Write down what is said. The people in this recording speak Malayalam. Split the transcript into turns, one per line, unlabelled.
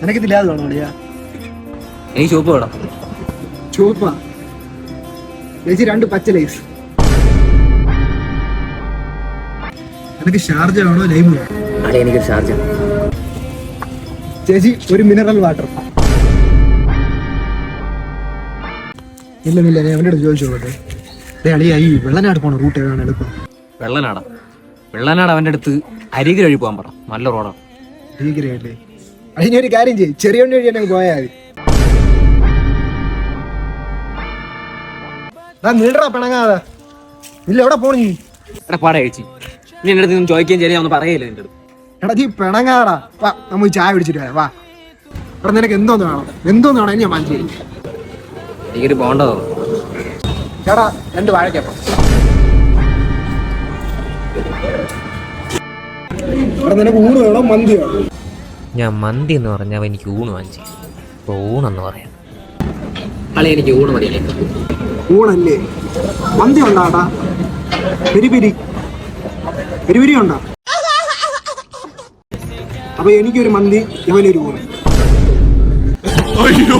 നിനക്കിതില്ലാതെ വേണോ അളിയാ?
എനിക്ക് ചുവപ്പ് വേണം.
ചുവപ്പാ ചേച്ചി? 2 പച്ച ലൈസ്. എനിക്ക് ഷാർജ വേണോ ലൈമ് വേണോ?
അളി എനിക്കൊരു ഷാർജ.
ചേച്ചി ഒരു മിനറൽ വാട്ടർ. ഇല്ല ഞാൻ അവൻ്റെ അടുത്ത് ചോദിച്ചു നോക്കട്ടെ. അളിയാ ഈ വെള്ളനാട് പോണ റൂട്ട് ഏതാണ് എളുപ്പം?
വെള്ളനാട് അവൻ്റെ അടുത്ത് അരികിൽ വഴി പോകാൻ പറ. നല്ല റോഡാണ്.
ഭീകരമായില്ലേ? അതിനൊരു കാര്യം ചെയ്യും, ചെറിയ വണ്ടി വഴി തന്നെ പോയാൽ മതി. നീണ്ടറാ പിണങ്ങാതെ. ഇല്ല എവിടെ പോണു നീ?
എടാ പാടാ ചേച്ചി, നീ എൻ്റെ അടുത്ത് നിന്ന് ചോദിക്കുകയും ചെയ്യാൻ ഒന്ന് പറയില്ല എൻ്റെ അടുത്ത്.
എടാ നീ പിണങ്ങാടാ. വാ നമുക്ക് ചായ പിടിച്ചിട്ട് വരാം. വാ എടാ, നിനക്ക് എന്തോന്ന് വേണം? ഇനി ഞാൻ വാങ്ങിച്ചു തരും.
എനിക്കൊരു ബോണ്ടോ
ചേട്ടാ 2 വാഴക്കപ്പം. എടാ നിനക്ക് ഊണ് വേണോ മന്തി വേണോ?
ഞാൻ മന്തി എന്ന് പറഞ്ഞാൽ എനിക്ക് ഊണ് വാങ്ങിച്ചു. അപ്പോൾ ഊണെന്ന് പറയാം. അളി എനിക്ക് ഊണ് മതി.
ഊണല്ലേ? മന്തി ഉണ്ടാടാ. പെരി ഉണ്ടോ? അപ്പൊ എനിക്കൊരു മന്തി, ഇവനൊരു ഊണ്.
അയ്യോ